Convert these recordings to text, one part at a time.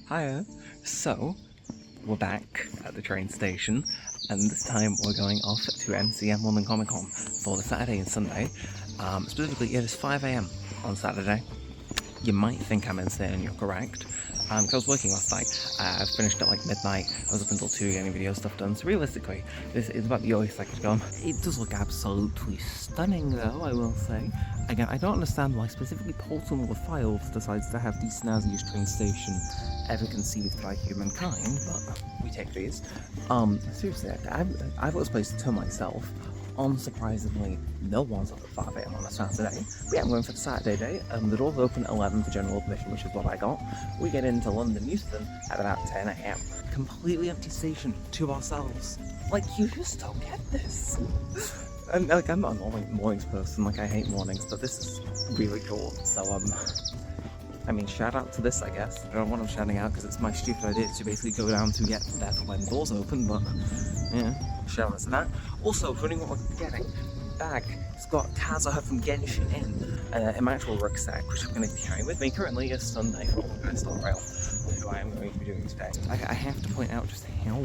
Hiya. So, we're back at the train station, and this time we're going off to MCM London Comic Con for the Saturday and Sunday. Specifically, it is 5 AM on Saturday. You might think I'm insane, and you're correct. Because I was working last night. I finished at like midnight. I was up until 2 getting video stuff done. So realistically, this is about the earliest I could go. It does look absolutely stunning though, I will say. Again, I don't understand why specifically Portsmouth with Files decides to have the snazziest train station ever conceived by humankind, but we take these. Seriously, I've got this place to myself. Unsurprisingly, no one's up at 5 AM on a Saturday. But yeah, I'm going for the Saturday day. The doors open at 11 for general admission, which is what I got. We get into London Euston at about 10 AM. Completely empty station to ourselves. Like, you just don't get this. And like, I'm not a mornings person, like I hate mornings, but this is really cool. So I mean, shout out to this, I guess. I don't know what I'm shouting out because it's my stupid idea to basically go down to get there for when doors open, but yeah, shout out to that. Also, running what we're getting, bag. It's got Kazuha from Genshin in my actual rucksack, which I'm going to be carrying with me. Currently is Sunday for Honkai Rail, who I am going to be doing today. I have to point out just how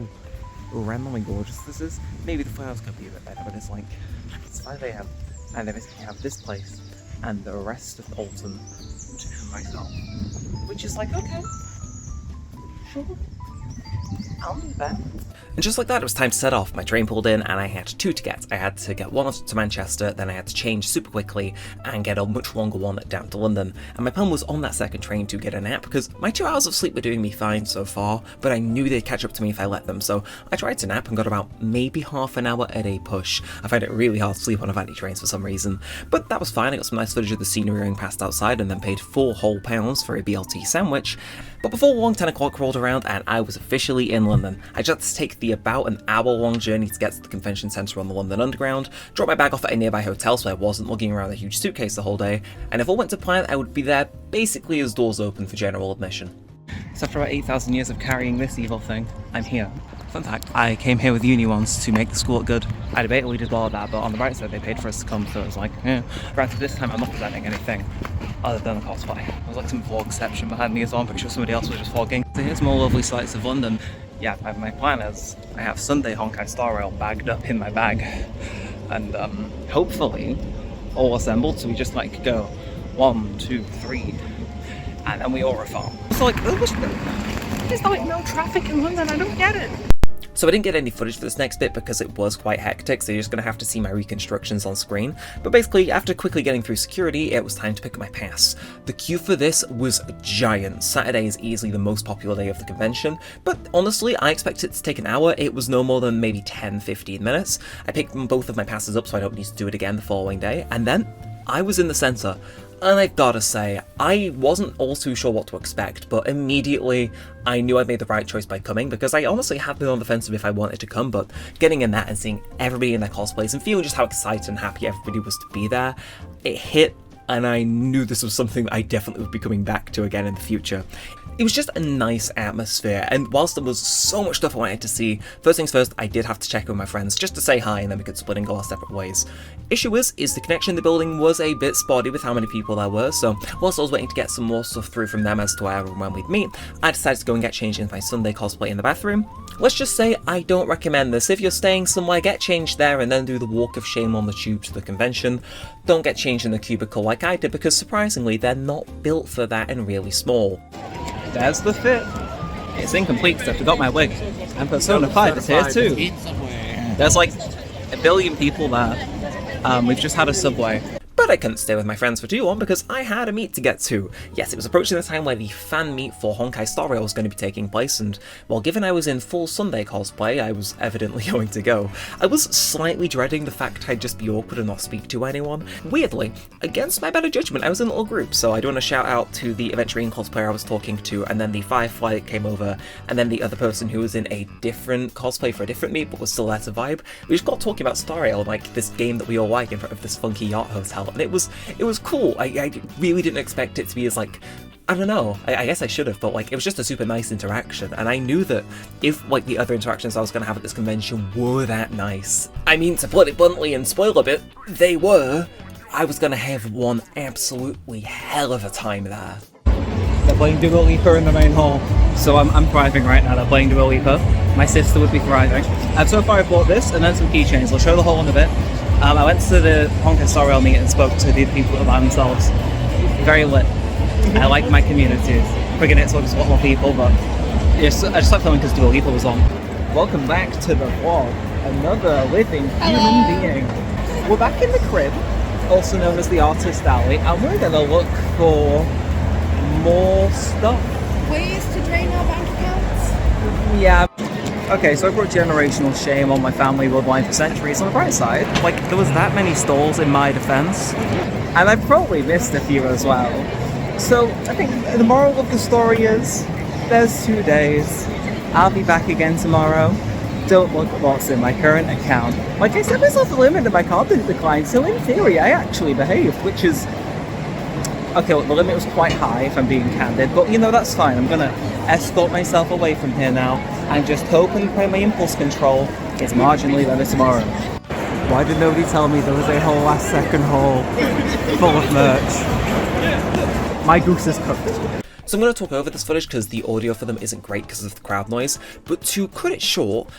randomly gorgeous this is. Maybe the flowers could be a bit better, but it's like, it's 5 AM, and they basically have this place and the rest of autumn to myself, which is like, okay, sure, I'll do that. And just like that, it was time to set off. My train pulled in and I had 2 tickets. I had to get one off to Manchester, then I had to change super quickly and get a much longer one down to London. And my plan was on that second train to get a nap because my 2 hours of sleep were doing me fine so far, but I knew they'd catch up to me if I let them. So I tried to nap and got about maybe half an hour at a push. I find it really hard to sleep on Avanti trains for some reason, but that was fine. I got some nice footage of the scenery going past outside and then paid £4 whole for a BLT sandwich. But before long 10 o'clock rolled around and I was officially in London. I just had to take the about an hour-long journey to get to the convention centre on the London Underground, drop my bag off at a nearby hotel so I wasn't lugging around a huge suitcase the whole day, and if all went to plan, I would be there basically as doors open for general admission. So after about 8,000 years of carrying this evil thing, I'm here. Fun fact, I came here with uni once to make the school look good. I debatably did all of that, but on the right side they paid for us to come, so it was like, yeah. Granted, this time I'm not presenting anything other than the cosplay. There's like some vlogception behind me as well. I'm pretty sure somebody else was just vlogging. So here's more lovely sights of London. Yeah, my plan is I have Sunday Honkai Star Rail bagged up in my bag, and hopefully all assembled, so we just like go 1, 2, 3, and then we all reform. So like, there's like no traffic in London, I don't get it. So I didn't get any footage for this next bit because it was quite hectic, so you're just going to have to see my reconstructions on screen. But basically, after quickly getting through security, it was time to pick up my pass. The queue for this was giant. Saturday is easily the most popular day of the convention, but honestly, I expected it to take an hour. It was no more than maybe 10-15 minutes. I picked both of my passes up so I don't need to do it again the following day, and then I was in the centre. And I've gotta say, I wasn't all too sure what to expect, but immediately I knew I'd made the right choice by coming, because I honestly had been on the fence of if I wanted to come, but getting in that and seeing everybody in their cosplays and feeling just how excited and happy everybody was to be there, it hit, and I knew this was something I definitely would be coming back to again in the future. It was just a nice atmosphere, and whilst there was so much stuff I wanted to see, first things first, I did have to check in with my friends just to say hi and then we could split and go our separate ways. Issue is the connection in the building was a bit spotty with how many people there were, so whilst I was waiting to get some more stuff through from them as to where and when we'd meet, I decided to go and get changed into my Sunday cosplay in the bathroom. Let's just say I don't recommend this. If you're staying somewhere, get changed there and then do the walk of shame on the tube to the convention. Don't get changed in the cubicle like I did, because surprisingly they're not built for that and really small. There's the fit. It's incomplete because I forgot my wig. And Persona 5 is here too. There's like a billion people there. We've just had a subway. But I couldn't stay with my friends for too long because I had a meet to get to. Yes, it was approaching the time where the fan meet for Honkai Star Rail was going to be taking place, and while given I was in full Sunday cosplay, I was evidently going to go. I was slightly dreading the fact I'd just be awkward and not speak to anyone. Weirdly, against my better judgment, I was in a little group, so I do want to shout out to the Aventurine cosplayer I was talking to, and then the Firefly that came over, and then the other person who was in a different cosplay for a different meet but was still there to vibe. We just got talking about Star Rail, like this game that we all like in front of this funky yacht hotel. And it was cool. I really didn't expect it to be as like, I don't know, I guess I should have, but like it was just a super nice interaction, and I knew that if like the other interactions I was going to have at this convention were that nice, I mean, to put it bluntly and spoil a bit, they were, I was going to have one absolutely hell of a time there. They're playing Dua Lipa in the main hall. So I'm thriving right now. They're playing Dua Lipa. My sister would be thriving. So far I bought this and then some keychains. I'll show the haul in a bit. I went to the Hong Kong Star Rail meet and spoke to the people that are by themselves. Very lit. I like my community. Friggin' it's just a lot more people, but yes, I just like filming because Dua Lipa was on. Welcome back to the vlog. Another living human being. We're back in the crib, also known as the Artist Alley, and we're gonna look for more stuff. Ways to drain our bank accounts? Yeah. Okay, so I brought generational shame on my family bloodline for centuries. On the bright side, like, there was that many stalls in my defense, and I probably missed a few as well. So I think the moral of the story is, there's 2 days. I'll be back again tomorrow. Don't look at what's in my current account. Like, I set myself a limit and my card didn't decline, so in theory I actually behaved, which is... Okay, look, the limit was quite high if I'm being candid, but you know, that's fine. I'm gonna escort myself away from here now and just hope and pray my impulse control is marginally better tomorrow. Why did nobody tell me there was a whole last second haul full of merch? My goose is cooked. So I'm going to talk over this footage because the audio for them isn't great because of the crowd noise, but to cut it short,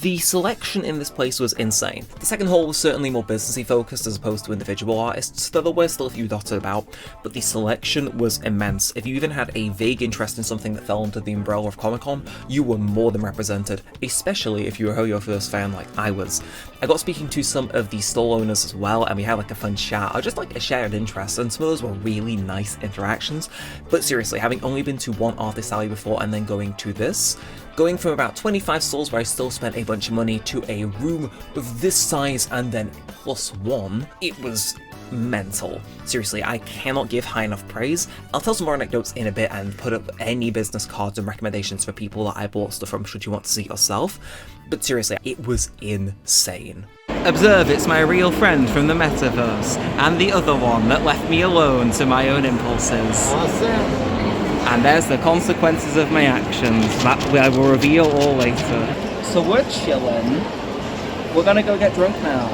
the selection in this place was insane. The second haul was certainly more businessy focused as opposed to individual artists, though there were still a few dotted about, but the selection was immense. If you even had a vague interest in something that fell under the umbrella of Comic Con, you were more than represented, especially if you were a Ho-Yo First fan like I was. I got speaking to some of the stall owners as well, and we had like a fun chat, or just like a shared interest, and some of those were really nice interactions. But seriously, having only been to one Artist Alley before and then going to this, going from about 25 stalls where I still spent a bunch of money to a room of this size and then +1, it was mental. Seriously, I cannot give high enough praise. I'll tell some more anecdotes in a bit and put up any business cards and recommendations for people that I bought stuff from should you want to see it yourself. But seriously, it was insane. Observe, it's my real friend from the metaverse, and the other one that left me alone to my own impulses. Awesome. And there's the consequences of my actions that I will reveal all later. So we're chilling. We're gonna go get drunk now.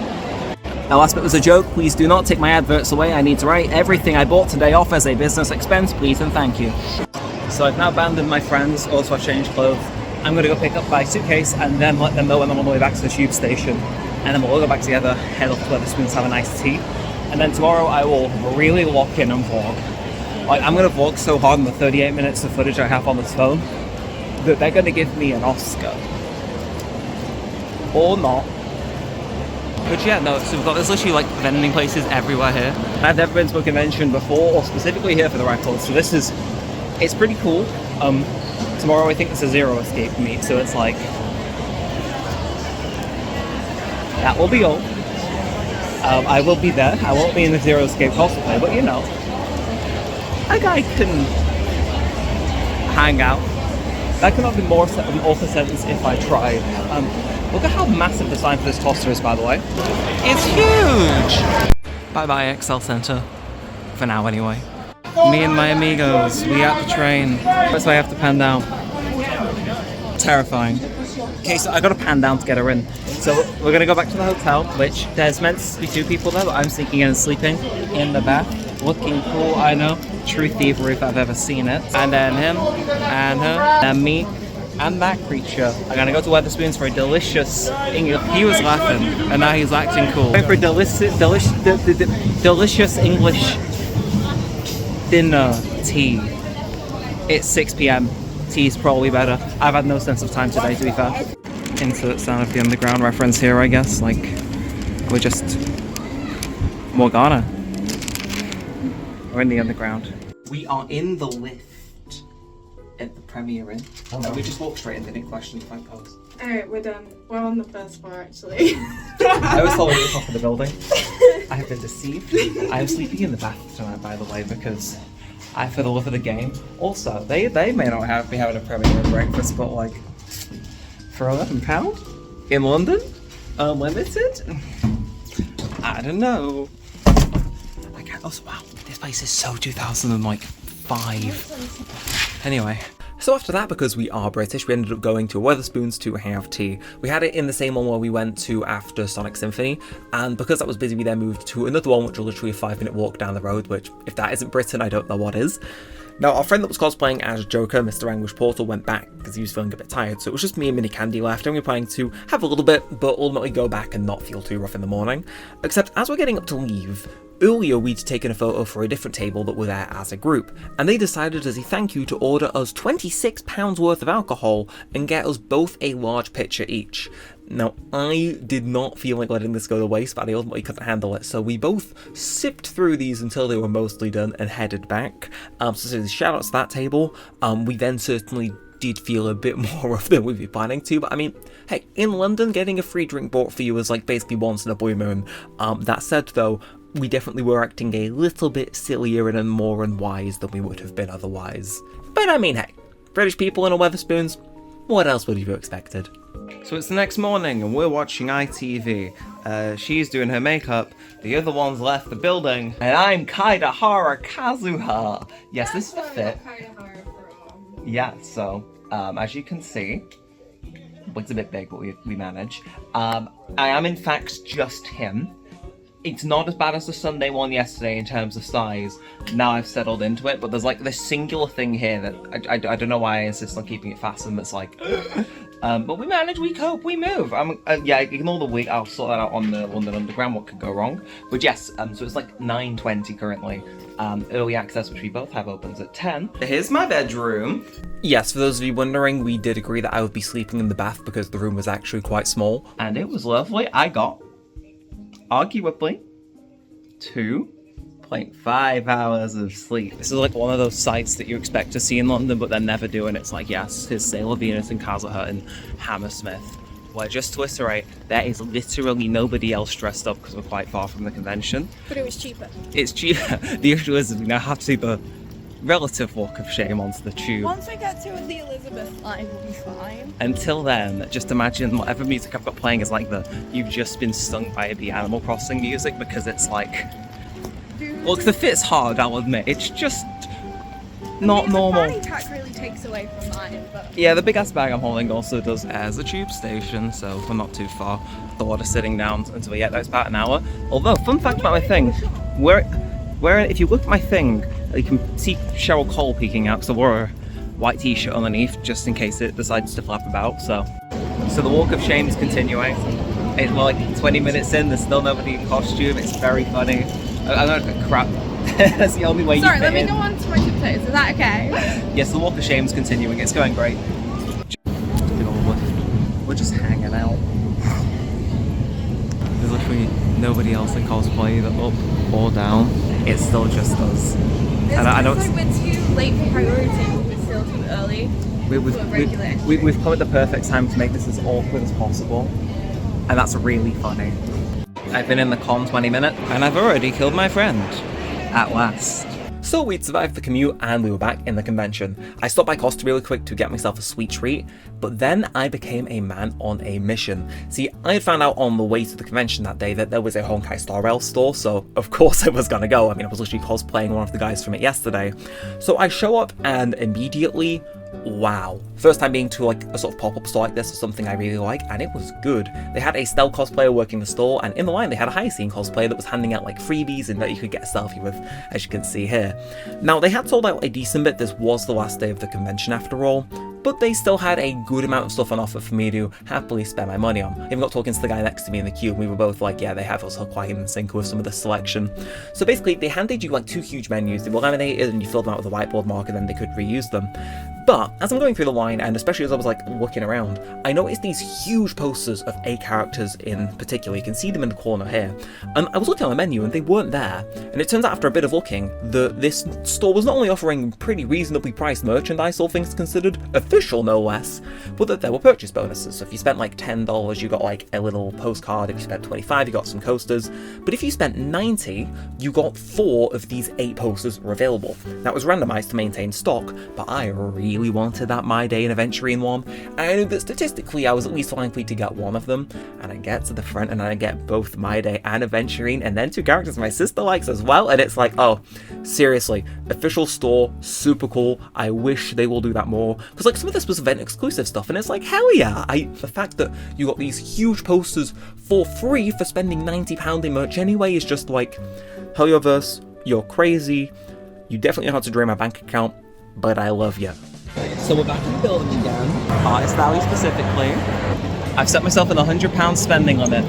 That last bit was a joke. Please do not take my adverts away. I need to write everything I bought today off as a business expense, please and thank you. So I've now abandoned my friends, also I've changed clothes. I'm gonna go pick up my suitcase and then let them know when I'm on the way back to the tube station. And then we'll all go back together, head off to Wetherspoons, have a nice tea. And then tomorrow I will really lock in and vlog. Like, I'm gonna vlog so hard in the 38 minutes of footage I have on this phone that they're gonna give me an Oscar. Or not. But yeah, no, so there's literally like vending places everywhere here. I've never been to a convention before, or specifically here for the record, so this is, it's pretty cool. Tomorrow I think it's a Zero Escape meet, so it's like, that will be all. I will be there. I won't be in the Zero Escape cosplay, but you know, a guy can hang out. That could not be more of an awful sentence if I tried. Look at how massive the sign for this toaster is, by the way. It's huge! Bye-bye, XL Center. For now, anyway. Me and my amigos, we at the train. That's why I have to pan down. Terrifying. Okay, so I gotta pan down to get her in. So we're gonna go back to the hotel, which there's meant to be 2 people there, but I'm sneaking in and sleeping in the bath. Looking cool, I know. True thievery if I've ever seen it. And then him, and her, and me, and that creature. I'm gonna go to Wetherspoons for a delicious English. He was laughing, and now he's acting cool. Going for a delicious English dinner tea. It's 6 p.m. Tea's probably better. I've had no sense of time today, to be fair. Insert Sound of the Underground reference here, I guess. Like, we're just Morgana. We're in the underground. We are in the lift at the Premier Inn. Oh, we just walked straight in, they didn't question if I posed. Alright, we're done. We're on the first floor, actually. I was told we were top of the building. I have been deceived. I am sleeping in the bath tonight, by the way, because for the love of the game. Also, they may not be having a Premier Inn breakfast, but like, for £11 in London, unlimited. I don't know. I can't. Also, wow, this place is so 2005. Anyway. So after that, because we are British, we ended up going to Wetherspoons to have tea. We had it in the same one where we went to after Sonic Symphony, and because that was busy, we then moved to another one, which was literally a 5-minute walk down the road, which, if that isn't Britain, I don't know what is. Now, our friend that was cosplaying as Joker, Mr. Anguish Portal, went back because he was feeling a bit tired, so it was just me and Mini Candy left, and we were planning to have a little bit, but ultimately go back and not feel too rough in the morning. Except, as we're getting up to leave, earlier we'd taken a photo for a different table that were there as a group, and they decided as a thank you to order us £26 worth of alcohol and get us both a large pitcher each. Now, I did not feel like letting this go to waste, but I ultimately couldn't handle it, so we both sipped through these until they were mostly done and headed back. So shout outs to that table. We then certainly did feel a bit more rough than we'd be planning to, but I mean, hey, in London, getting a free drink bought for you is like basically once in a blue moon. That said though, we definitely were acting a little bit sillier and more unwise than we would have been otherwise. But I mean, hey, British people in a Wetherspoons, what else would you have expected? So it's the next morning and we're watching ITV. She's doing her makeup, the other one's left the building, and I'm Kaidahara Kazuha. Yes, this is the fit. Yeah, so as you can see, it's a bit big, but we manage. I am in fact just him. It's not as bad as the Sunday one yesterday in terms of size. Now I've settled into it, but there's like this singular thing here that I don't know why I insist on keeping it fastened. That's like, but we manage, we cope, we move. Yeah, ignore the wig. I'll sort that out on the London Underground. What could go wrong? But yes, so it's like 9:20 currently. Early access, which we both have, opens at 10. Here's my bedroom. Yes, for those of you wondering, we did agree that I would be sleeping in the bath because the room was actually quite small. And it was lovely. I got, arguably, 2.5 hours of sleep. This is like one of those sites that you expect to see in London, but then never do, and it's like, yes, here's Sailor Venus and Kazuha and Hammersmith. Well, just to iterate, there is literally nobody else dressed up because we're quite far from the convention. But it was cheaper. It's cheaper. The issue is we now have to the relative walk of shame onto the tube. Once we get to the Elizabeth line, we'll be fine. Until then, just imagine whatever music I've got playing is like the "You've Just Been Stung by a Bee" Animal Crossing music, because it's like, look, the fit's hard, I'll admit. It's just not normal. The fanny tack really takes away from mine, but Yeah, the big ass bag I'm holding also does as a tube station, so we're not too far. The water sitting down until we get there, it's about an hour. Although, fun fact about my thing, where if you look at my thing, you can see Cheryl Cole peeking out, because I wore a white t-shirt underneath just in case it decides to flap about. So the walk of shame is continuing. It's like 20 minutes in, there's still nobody in costume. It's very funny. I'm not crap. That's the only way sorry, you fit let me in. go on to my tiptoes. Is that okay? Yes, the walk of shame is continuing. It's going great. We're just hanging out. There's literally nobody else in cosplay that up or down. It's still just us. I don't like we're too late for priority, but we're still too early. We've come at the perfect time to make this as awkward as possible, and that's really funny. I've been in the con 20 minutes, And I've already killed my friend. at last. So we'd survived the commute and we were back in the convention. I stopped by Costa really quick to get myself a sweet treat, but then I became a man on a mission. See, I had found out on the way to the convention that day that there was a Honkai Star Rail store, so of course I was gonna go. I mean, I was literally cosplaying one of the guys from it yesterday. So I show up and immediately, wow. First time being to like a sort of pop-up store like this is something I really like, and it was good. They had a stealth cosplayer working the store, and in the line they had a high scene cosplayer that was handing out like freebies and that you could get a selfie with, as you can see here. Now, they had sold out a decent bit. This was the last day of the convention after all, but they still had a good amount of stuff on offer for me to happily spend my money on. I even got talking to the guy next to me in the queue, and we were both like, yeah, they have us quite in sync with some of the selection. So basically, they handed you like 2 huge menus. They were laminated and you filled them out with a whiteboard marker, then they could reuse them. But as I'm going through the line, and especially as I was like looking around, I noticed these huge posters of A characters in particular. You can see them in the corner here. And I was looking on the menu and they weren't there. And it turns out after a bit of looking, this store was not only offering pretty reasonably priced merchandise, all things considered, official no less, but that there were purchase bonuses. So if you spent like $10, you got like a little postcard. If you spent $25, you got some coasters. But if you spent $90, you got 4 of these 8 posters were available. That was randomized to maintain stock, but I really wanted that My Day and Aventurine one. I knew that statistically I was at least likely to get one of them, and I get to the front and I get both My Day and Aventurine, and then 2 characters my sister likes as well, and it's like, oh, seriously, official store, super cool. I wish they will do that more, because like some of this was event exclusive stuff, and it's like, hell yeah. The fact that you got these huge posters for free for spending £90 in merch anyway is just like, Helioverse, you're crazy. You definitely know how to drain my bank account. but I love you. So we're back in the building again. Artist Alley specifically. I've set myself an £100 spending limit.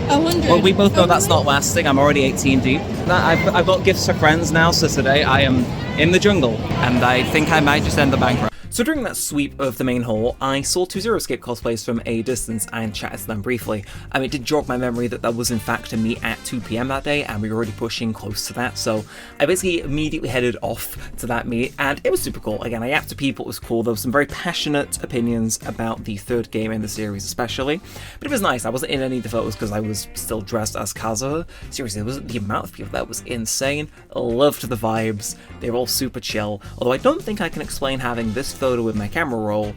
Well, we both know that's not lasting. I'm already 18 deep. I've got gifts for friends now, so today I am in the jungle, and I think I might just end the bankrupt. So during that sweep of the main hall, I saw two Zero Escape cosplays from a distance and chatted to them briefly. It did jog my memory that there was in fact a meet at 2 PM that day, and we were already pushing close to that, so I basically immediately headed off to that meet, and it was super cool. Again, I yapped to people, it was cool. There were some very passionate opinions about the third game in the series especially, but it was nice. I wasn't in any of the photos because I was still dressed as Kazuha. Seriously, the amount of people there was insane. Loved the vibes. They were all super chill, although I don't think I can explain having this photo with my camera roll,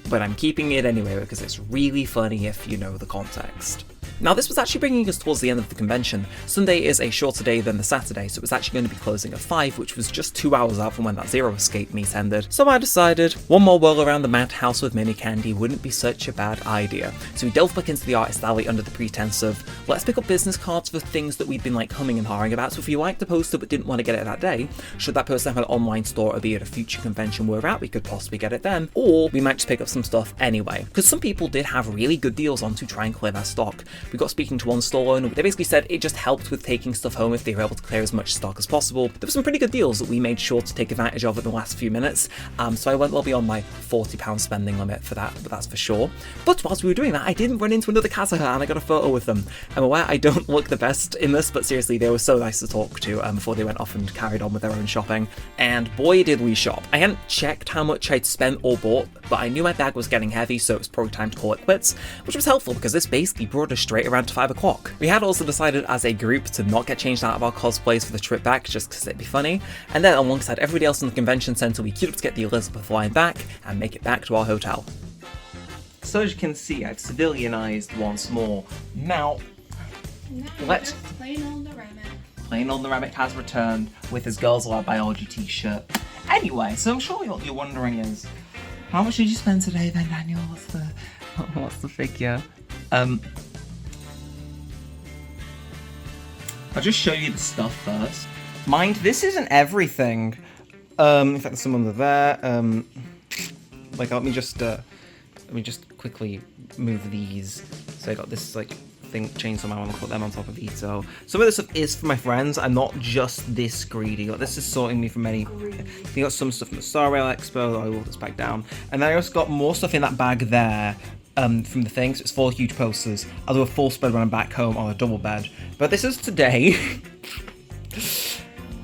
but I'm keeping it anyway because it's really funny if you know the context. Now, this was actually bringing us towards the end of the convention. Sunday is a shorter day than the Saturday, so it was actually going to be closing at 5, which was just 2 hours out from when that Zero Escape meet ended. So I decided one more whirl around the madhouse with mini candy wouldn't be such a bad idea. So we delved back into the Artist Alley under the pretense of, let's pick up business cards for things that we'd been like humming and hawing about, so if you liked the poster but didn't want to get it that day, should that person have an online store or be at a future convention we're at, we could possibly get it then, or we might just pick up some stuff anyway. Because some people did have really good deals on to try and clear their stock. We got speaking to one store owner, they basically said it just helped with taking stuff home if they were able to clear as much stock as possible. There were some pretty good deals that we made sure to take advantage of in the last few minutes, so I went well beyond my £40 spending limit for that, but that's for sure. But whilst we were doing that, I didn't run into another Kazuha and I got a photo with them. I'm aware I don't look the best in this, but seriously, they were so nice to talk to before they went off and carried on with their own shopping. And boy did we shop. I hadn't checked how much I'd spent or bought, but I knew my bag was getting heavy, so it was probably time to call it quits, which was helpful because this basically brought us straight around to 5 o'clock. We had also decided as a group to not get changed out of our cosplays for the trip back just because it'd be funny, and then alongside everybody else in the convention centre we queued up to get the Elizabeth line back and make it back to our hotel. So as you can see, I've civilianized once more. Now, let's... Plain old Neremik. Plain old Neremik has returned with his Girls Lab Biology t-shirt. Anyway, so I'm sure what you're wondering is, how much did you spend today then, Daniel? What's the figure? I'll just show you the stuff first. Mind, this isn't everything. In fact, there's some under there. Let me just quickly move these. So I got this chainsaw. I want to put them on top of Ito. Some of this stuff is for my friends. I'm not just this greedy. This is sorting me from many. You got some stuff from the Star Rail Expo. I will this back down, and then I also got more stuff in that bag there. From the thing, so it's 4 huge posters. I'll do a full spread when I'm back home on a double bed. But this is today.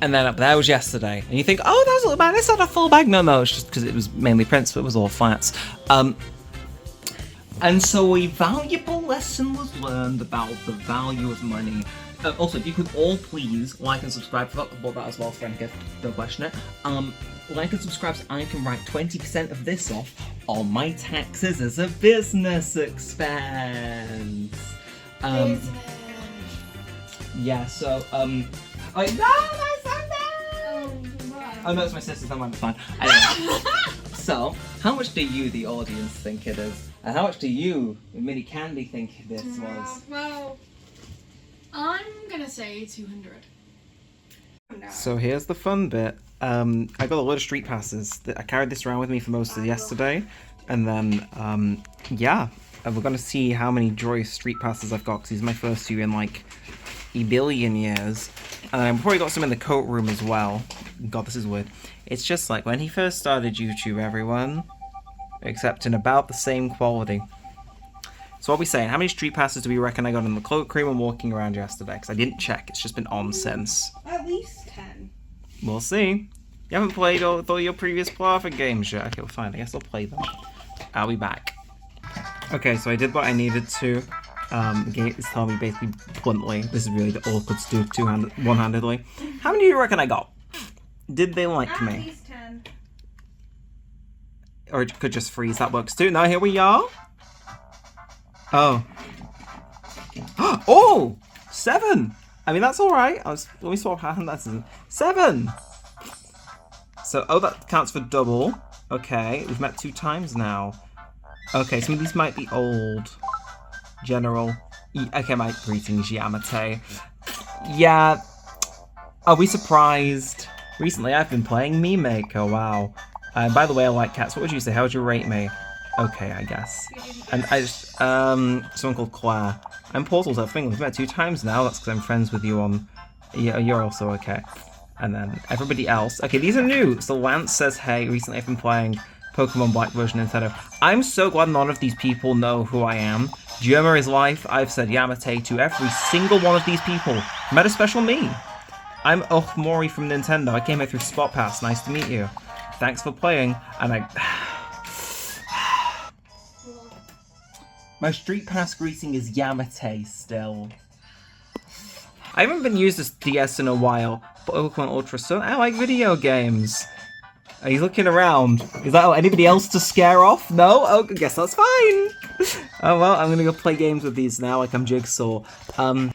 And then up there was yesterday. And you think, oh, that's a little bag, it's not a full bag. No, it's just because it was mainly prints, but it was all flats. And so a valuable lesson was learned about the value of money. Also, if you could all please like and subscribe. I forgot to put that as well, friend gift, don't question it. Like and subscribe so I can write 20% of this off on my taxes as a business expense. Yeah, so, oh, no, my Sunday! Oh no, it's my sister's, never mind, it's fine. Anyway, so, how much do you, the audience, think it is? And how much do you, Mini Candy, think this was? Well, I'm gonna say 200. No. So here's the fun bit. I got a load of street passes. I carried this around with me for most of yesterday. And then, yeah. And we're going to see how many joyous street passes I've got, because these are my first 2 in, a billion years. And I've probably got some in the coat room as well. God, this is weird. It's just like when he first started YouTube, everyone. Except in about the same quality. So what are we saying? How many street passes do we reckon I got in the cloakroom and walking around yesterday? Because I didn't check. It's just been on since. At least 10. We'll see. You haven't played all your previous Plaza games yet? Okay, well, fine. I guess I'll play them. I'll be back. Okay, so I did what I needed to. The game is telling me basically bluntly. This is really the awkward to do one-handedly. How many do you reckon I got? Did they like me? At least 10. Or it could just freeze. That works too. Now here we are. Oh. Oh! 7! I mean, that's alright. Let me swap hand. That's 7! So, oh, that counts for double. Okay, we've met 2 times now. Okay, some of these might be old. General. Okay, my greetings, Yamate. Yeah. Are we surprised? Recently, I've been playing Meme Maker. Wow. By the way, I like cats. What would you say? How would you rate me? Okay, I guess. And I just, someone called Claire. I'm Portal Self England. We've met 2 times now. That's because I'm friends with you on. Yeah, you're also okay. And then everybody else. Okay, these are new. So Lance says, hey, recently I've been playing Pokemon Black version Nintendo. I'm so glad none of these people know who I am. Germa is life. I've said Yamate to every single one of these people. Met a special me. I'm Mori from Nintendo. I came here through Spot Pass. Nice to meet you. Thanks for playing. And my Street Pass greeting is Yamate still. I haven't been used as DS in a while, but Pokemon Ultra Sun. I like video games. Are you looking around? Is that anybody else to scare off? No? Oh, I guess that's fine. Oh well, I'm gonna go play games with these now, like I'm Jigsaw. Funnily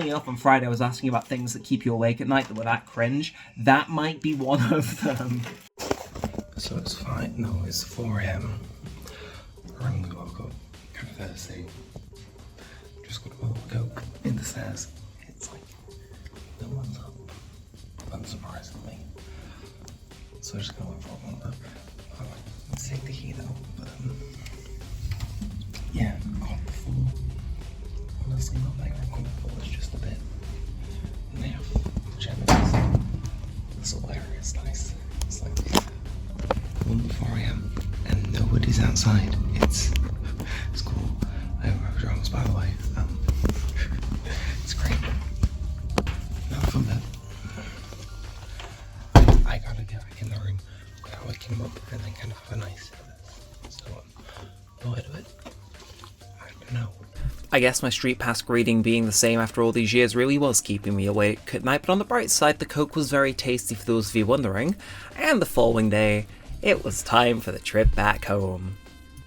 enough, on Friday I was asking about things that keep you awake at night that were that cringe. That might be one of them. So it's fine. No, it's 4 a.m. I randomly woke up, kind of thirsty. Just got a little Coke in the stairs. It's like, no one's up, unsurprisingly. So I just kind of went for a wander. Let's take the heat out, but yeah, comfortable. Honestly, not that uncomfortable, it's just a bit naff. Genesis. It's hilarious, nice. It's like 4 a.m. and nobody's outside. It's cool. I have pajamas, by the way. It's great. No fun bit. I gotta get back in the room without waking him up and then kind of have a nice so no edit it. I don't know. I guess my Street Pass greeting being the same after all these years really was keeping me awake at night, but on the bright side, the Coke was very tasty for those of you wondering, and the following day, it was time for the trip back home.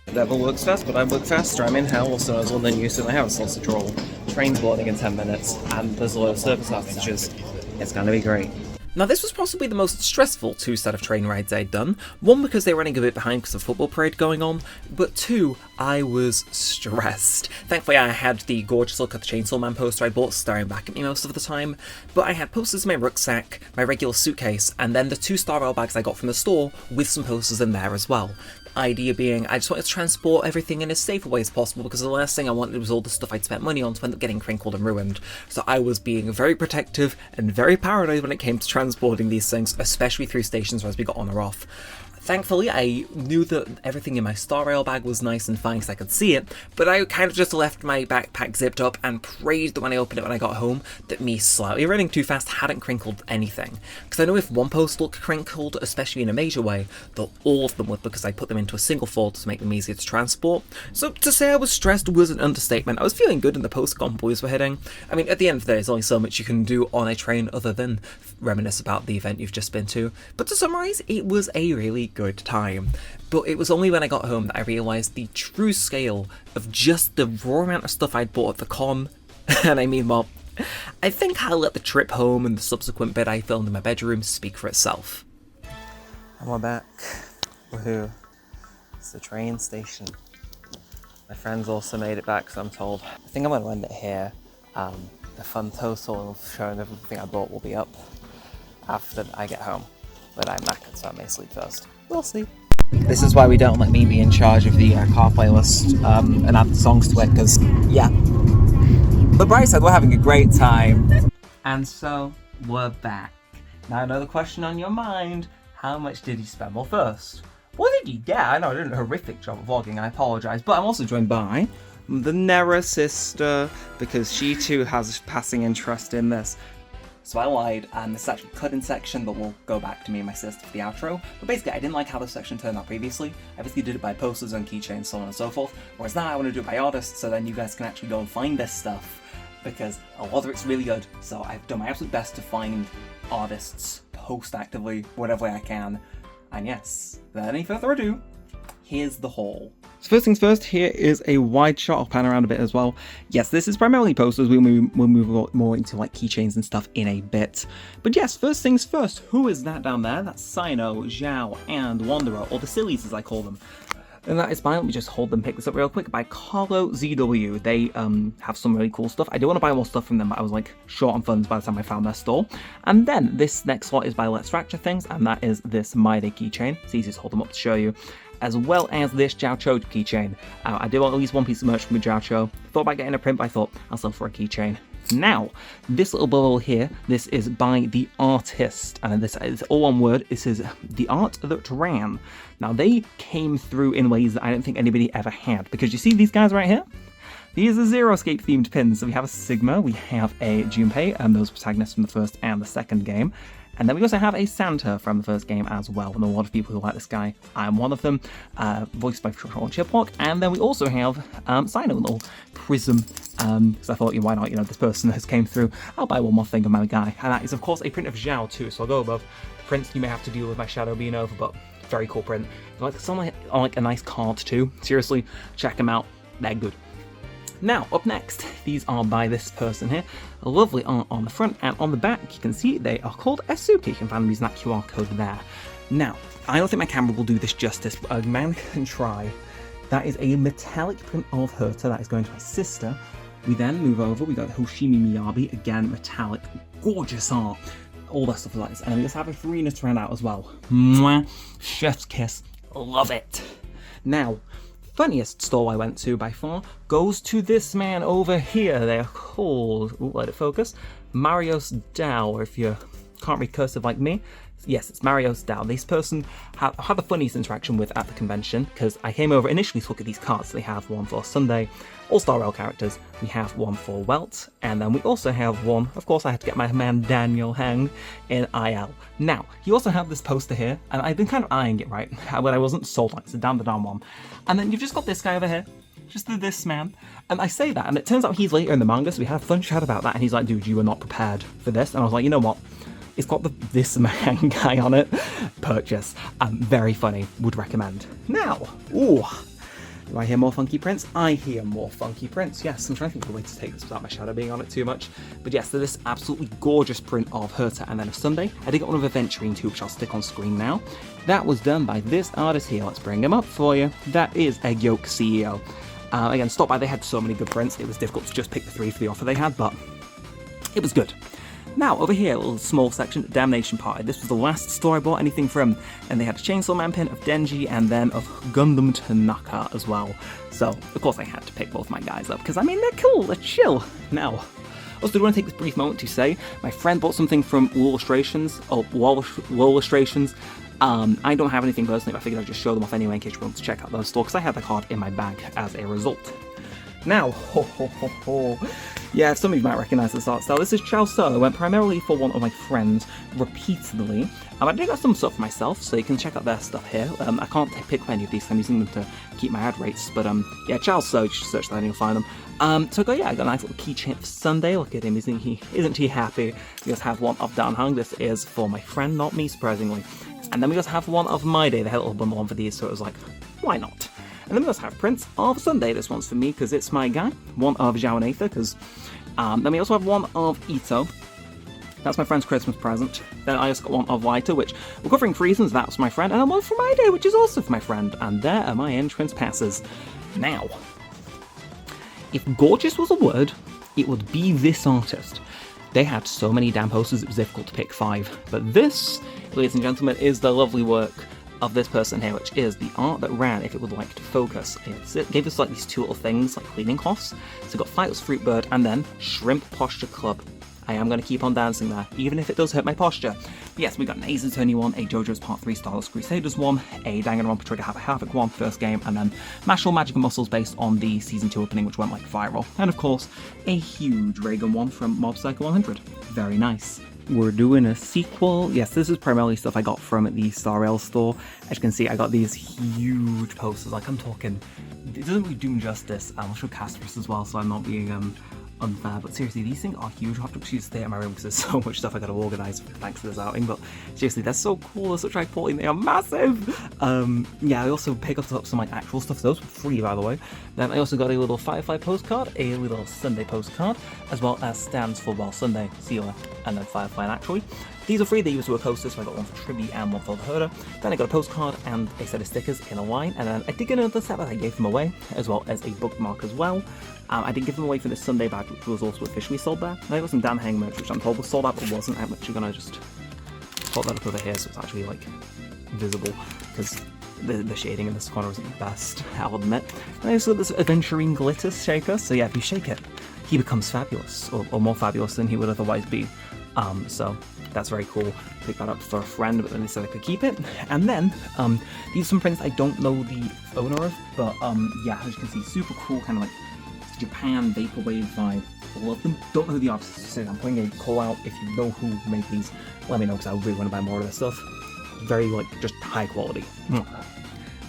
The devil works fast, but I work faster. I'm in hell, also as London used to. I have a sausage roll. Train's boarding in 10 minutes, and there's a lot of service hostages. It's gonna be great. Now this was possibly the most stressful 2 set of train rides I'd done, 1 because they were running a bit behind because of football parade going on, but 2, I was stressed. Thankfully I had the gorgeous Look at the Chainsaw Man poster I bought staring back at me most of the time, but I had posters in my rucksack, my regular suitcase, and then the 2 Star Rail bags I got from the store with some posters in there as well. Idea being, I just wanted to transport everything in as safe a way as possible because the last thing I wanted was all the stuff I'd spent money on to end up getting crinkled and ruined. So I was being very protective and very paranoid when it came to transporting these things, especially through stations as we got on or off. Thankfully, I knew that everything in my Star Rail bag was nice and fine because I could see it, but I kind of just left my backpack zipped up and prayed that when I opened it when I got home, that me slightly running too fast hadn't crinkled anything. Because I know if one post looked crinkled, especially in a major way, that all of them would because I put them into a single fold to make them easier to transport. So to say I was stressed was an understatement. I was feeling good in the post convoys were hitting. I mean, at the end of the day, there's only so much you can do on a train other than reminisce about the event you've just been to. But to summarise, it was a really good time. But it was only when I got home that I realised the true scale of just the raw amount of stuff I'd bought at the con. And I mean, well, I think I'll let the trip home and the subsequent bit I filmed in my bedroom speak for itself. And we're back. Woohoo. It's the train station. My friends also made it back, so I'm told. I think I'm going to end it here. The fun total of showing everything I bought will be up after I get home. But I'm knackered, so I may sleep first. We'll see. This is why we don't let me be in charge of the car playlist and add the songs to it, because, yeah. The bright side, we're having a great time. And so, we're back. Now I know the question on your mind, how much did you spend? Well, first, what did you get? I know I did a horrific job of vlogging, I apologise, but I'm also joined by the Nera sister, because she too has passing interest in this. So I lied, and this is actually cut in section, but we'll go back to me and my sister for the outro. But basically, I didn't like how this section turned out previously. I basically did it by posters and keychains, so on and so forth. Whereas now I want to do it by artists, so then you guys can actually go and find this stuff. Because a lot of it's really good, so I've done my absolute best to find artists post-actively, whatever way I can. And yes, without any further ado, here's the haul. So first things first, here is a wide shot. I'll pan around a bit as well. Yes, this is primarily posters. We'll move more into like keychains and stuff in a bit. But yes, first things first, who is that down there? That's Sino, Zhao, and Wanderer, or the Sillies as I call them. And that is fine. Let me just hold them, pick this up real quick, by Carlo ZW. They have some really cool stuff. I do want to buy more stuff from them, but I was like short on funds by the time I found their store. And then this next lot is by Let's Fracture Things, and that is this My Day keychain. It's easy to hold them up to show you. As well as this Jiao Cho keychain. I do want at least one piece of merch from Jiao Cho. Thought about getting a print, but I thought I'll sell for a keychain. Now, this little bubble here, this is by The Artist, and this is all one word. This is The Art That Ran. Now, they came through in ways that I don't think anybody ever had, because you see these guys right here? These are Zero Escape themed pins. So we have a Sigma, we have a Junpei, and those protagonists from the first and the second game. And then we also have a Santa from the first game as well, and a lot of people who like this guy. I'm one of them, voiced by Sean Chiplock. And then we also have Sino, a little prism, because I thought, why not, this person has came through, I'll buy one more thing of my guy. And that is, of course, a print of Zhao too, so I'll go above. Prints, you may have to deal with my shadow being over, but very cool print. If you like something like a nice card too, seriously, check them out, they're good. Now, up next, these are by this person here. A lovely art on the front, and on the back, you can see they are called Esuki. You can find them using that QR code there. Now, I don't think my camera will do this justice, but a man can try. That is a metallic print of Herta that is going to my sister. We then move over, we got Hoshimi Miyabi, again, metallic, gorgeous art. All that stuff like this. And we just have a Farina to round out as well. Mwah, chef's kiss, love it. Now, funniest store I went to by far goes to this man over here. They are called, let it focus, Marios Dao, or if you can't read cursive like me, yes, it's Marios Dao. This person I had the funniest interaction with at the convention, because I came over initially to look at these cards. They have one for Sunday, All-Star Rail characters, we have one for Welt, and then we also have one, of course I had to get my man Daniel hanged in IL. Now, you also have this poster here, and I've been kind of eyeing it, right, but I wasn't sold on it, it's a down the down one. And then you've just got this guy over here, just this man, and I say that, and it turns out he's later in the manga, so we had a fun chat about that, and he's like, dude, you were not prepared for this, and I was like, you know what? It's got this man guy on it. Purchase. Very funny. Would recommend. Now, ooh, do I hear more funky prints? I hear more funky prints. Yes, I'm trying to think of a way to take this without my shadow being on it too much. But yes, so this absolutely gorgeous print of Herta and then of Sunday. I did get one of Aventurine too, which I'll stick on screen now. That was done by this artist here. Let's bring him up for you. That is Egg Yolk CEO. Again, stop by. They had so many good prints. It was difficult to just pick the 3 for the offer they had, but it was good. Now, over here, a little small section, Damnation Party. This was the last store I bought anything from, and they had a Chainsaw Man pin of Denji and then of Gundam Tanaka as well. So, of course, I had to pick both my guys up, because, I mean, they're cool, they're chill. Now, also, do want to take this brief moment to say, my friend bought something from Wall Illustrations. I don't have anything personally, but I figured I'd just show them off anyway in case you want to check out those stores, because I had the card in my bag as a result. Now, yeah, some of you might recognise this art style. This is Chao So. I went primarily for one of my friends repeatedly. I did get some stuff for myself, so you can check out their stuff here. I can't pick any of these, I'm using them to keep my ad rates, but yeah, Chao So, just search that and you'll find them. So I got a nice little keychain for Sunday. Look at him, isn't he happy? We just have one of Dan Hung. This is for my friend, not me, surprisingly. And then we just have one of My Day. They had a little bundle on for these, so it was like, why not? And then we also have prints of Sunday. This one's for me because it's my guy. One of Zhao and Aether, because then we also have one of Ito. That's my friend's Christmas present. Then I just got one of Waito, which we're covering for reasons. That's my friend. And then one for My Day, which is also for my friend. And there are my entrance passes. Now, if gorgeous was a word, it would be this artist. They had so many damn posters, it was difficult to pick 5. But this, ladies and gentlemen, is the lovely work of this person here, which is the art that ran if it would like to focus. It gave us like these 2 little things, like cleaning cloths. So we've got Flightless Fruit Bird and then Shrimp Posture Club. I am going to keep on dancing there, even if it does hurt my posture. But yes, we got an Ace Attorney 1, a JoJo's Part 3 Starless Crusaders 1, a Danganronpa Trigger Happy Havoc 1, first game, and then Mashle Magic and Muscles based on the Season 2 opening, which went like viral. And of course, a huge Reagan 1 from Mob Psycho 100. Very nice. We're doing a sequel. Yes, this is primarily stuff I got from the Star Rail store. As you can see, I got these huge posters. Like, I'm talking, it doesn't really do them justice. I'll show Casper's as well, so I'm not being unfair. But seriously, these things are huge. I'll have to actually stay in my room because there's so much stuff I got to organise thanks to this outing. But seriously, they're so cool. They're such high quality. They are massive. Yeah, I also picked up some like actual stuff. Those were free, by the way. Then I also got a little Firefly postcard, a little Sunday postcard, as well as stands for Well Sunday. See you later. and then Firefly Naturally. These are free, they used to a coaster, so I got one for Tribby and one for the Herder. Then I got a postcard and a set of stickers in a line, and then I did get another set that I gave them away, as well as a bookmark as well. I did give them away for the Sunday badge, which was also officially sold there. And I got some Dan Hang merch, which I'm told was sold out, but wasn't. I'm actually gonna just put that up over here so it's actually like visible, because the shading in this corner isn't the best, I'll admit. And I also got this Aventurine glitter shaker, so yeah, if you shake it, he becomes fabulous, or more fabulous than he would otherwise be. So that's very cool. Picked that up for a friend, but then they said I could keep it. And then these are some prints I don't know the owner of, but yeah, as you can see, super cool, kind of like Japan vaporwave vibe. I love them. Don't know who the artist is. I'm putting a call out. If you know who made these, let me know, because I really want to buy more of this stuff. Very like just high quality.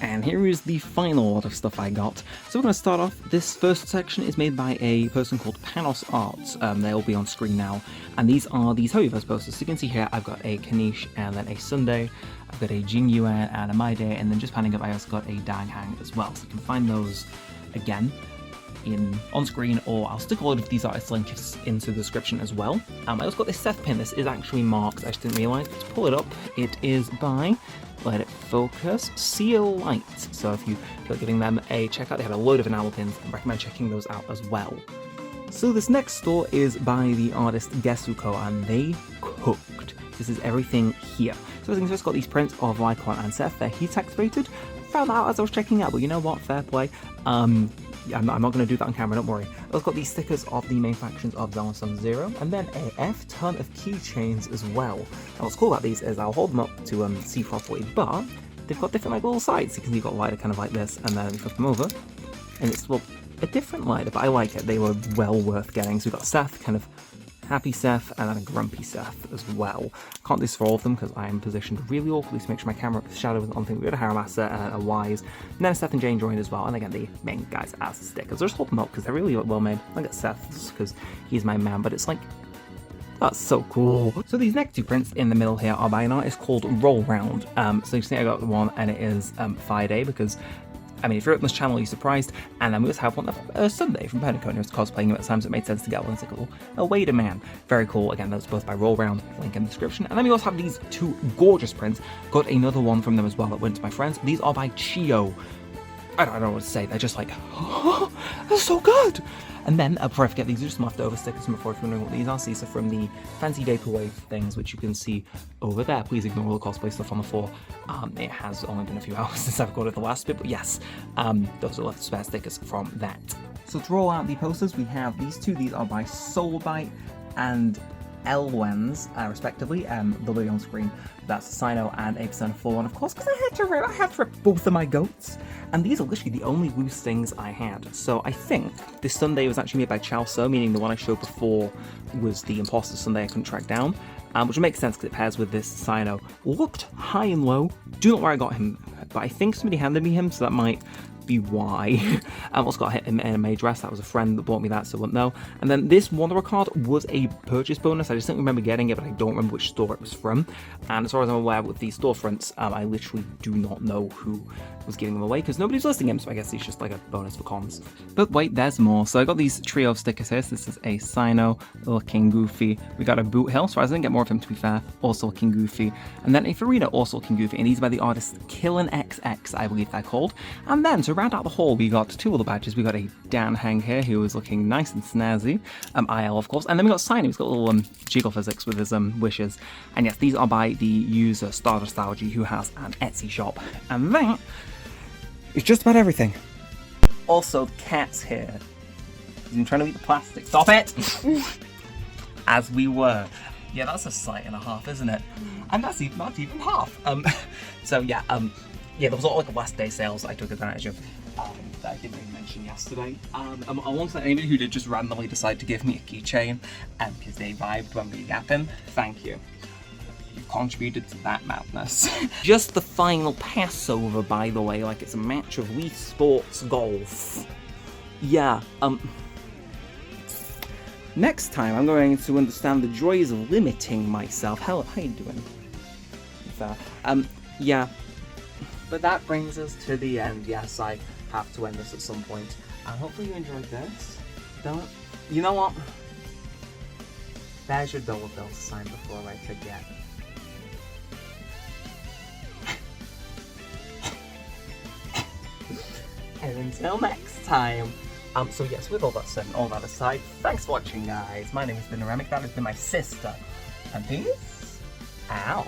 And here is the final lot of stuff I got. So we're going to start off. This first section is made by a person called Panos Arts. They'll be on screen now. And these are these Hoyoverse posters. So you can see here I've got a Kanish and then a Sunday. I've got a Jing Yuan and a My Day. And then just panning up I also got a Dang Hang as well. So you can find those again on screen, or I'll stick all of these artist links into the description as well. I also got this Seth pin. This is actually marked. I just didn't realise. Let's pull it up. It is by, let it focus, Seal Light. So if you feel like giving them a check out, they have a load of enamel pins. I recommend checking those out as well. So this next store is by the artist Gesuko, and they cooked. This is everything here. So I just got these prints of Lycon and Seth. They're heat activated. Found that out as I was checking out, but you know what? Fair play. I'm not going to do that on camera, don't worry. I've also got these stickers of the main factions of Zone Sun Zero, and then a F-ton of keychains as well. Now what's cool about these is I'll hold them up to see properly, but they've got different like little sides. You can see you've got a lighter kind of like this, and then you flip them over, and it's, well, a different lighter, but I like it. They were well worth getting. So we've got Seth, kind of happy Seth, and then a grumpy Seth as well. Can't do this for all of them because I am positioned really awkwardly to make sure my camera shadow isn't on thing. We got a Haramasa and a Wise, and then a Seth and Jane joined as well, and again the main guys as stickers. I'll just hold them up because they're really well made. I got Seth's because he's my man, but it's like, that's so cool. So these next two prints in the middle here are by an artist called Roll Round. So you see I got the one, and it is Friday, because I mean, if you're at this channel, you're surprised. And then we also have one Sunday from Pentagon, who was cosplaying him at the time, so it made sense to get one. It's like a little, wait a man. Very cool. Again, those both by Roll Round, link in the description. And then we also have these two gorgeous prints. Got another one from them as well that went to my friends. These are by Chio. I don't know what to say. They're just like, oh, they're so good. And then, before I forget, these are just some leftover stickers from before, if you're wondering what these are. So these are from the Fancy Vaporwave things, which you can see over there. Please ignore all the cosplay stuff on the floor. It has only been a few hours since I've recorded the last bit, but yes, those are left spare stickers from that. So to roll out the posters, we have these two. These are by Soulbite and Elwens, respectively. They'll be on screen. That's Sino and a Persona 4 one, of course, because I had to rip both of my goats. And these are literally the only loose things I had. So I think this Sunday was actually made by Chow So, meaning the one I showed before was the Imposter Sunday I couldn't track down, which makes sense because it pairs with this Sino. Looked high and low. Do not know where I got him, but I think somebody handed me him, so that might be why. I've also got him in a May dress. That was a friend that bought me that, so I wouldn't know. And then this Wanderer card was a purchase bonus. I just don't remember getting it, but I don't remember which store it was from. And as far as I'm aware, with these storefronts, I literally do not know who was giving them away because nobody's listing him, so I guess he's just like a bonus for cons. But wait, there's more. So I got these trio of stickers here. So this is a Sino looking goofy. We got a Boot Hill, so I didn't get more of him to be fair, also looking goofy. And then a Farina, also looking goofy. And these are by the artist Killin XX, I believe they're called. And then to round out the haul, we got two other badges. We got a Dan Hang here, who is looking nice and snazzy. IL, of course. And then we got Sino, who's got a little jiggle physics with his wishes. And yes, these are by the user Star Nostalgia, who has an Etsy shop. And that is just about everything. Also, Cat's here. He's been trying to eat the plastic. Stop it! As we were. Yeah, that's a sight and a half, isn't it? And that's not even half. So yeah, there was all like a last day sales that I took advantage of that I didn't even mention yesterday. Alongside anybody who did just randomly decide to give me a keychain because they vibed when we yapping, thank you. You contributed to that madness. Just the final Passover, by the way, like it's a match of Wii Sports Golf. Yeah, next time I'm going to understand the joys of limiting myself. How you doing? Yeah. But that brings us to the end. Yes, I have to end this at some point. And hopefully you enjoyed this. You know what? There's your dollar bill to sign before I forget. And until next time. So yes, with all that said and all that aside, thanks for watching, guys. My name has been Neremik, that has been my sister. And peace out.